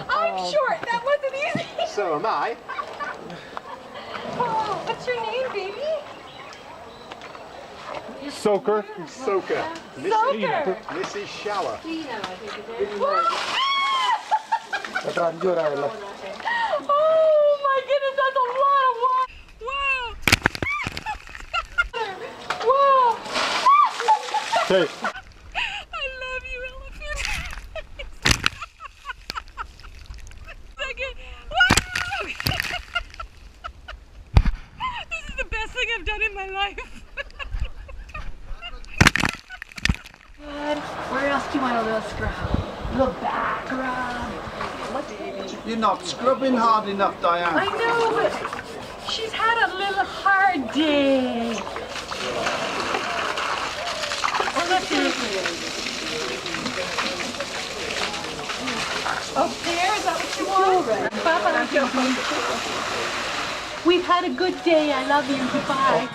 I'm short. That wasn't easy. So am I. Oh, what's your name, baby? Soaker. Soaker. Soaker. Mrs. Shower. Oh my goodness, that's a lot of water. Whoa. Whoa. Okay. I love you, elephant. Second. Whoa. This is the best thing I've done in my life. Good. Where else do you want a little scrub? A little back rub. You're not scrubbing hard enough, Diane. I know, but she's had a little hard day. Oh, that's it. Up there, is that what you want? Papa, we've had a good day. I love you. Goodbye.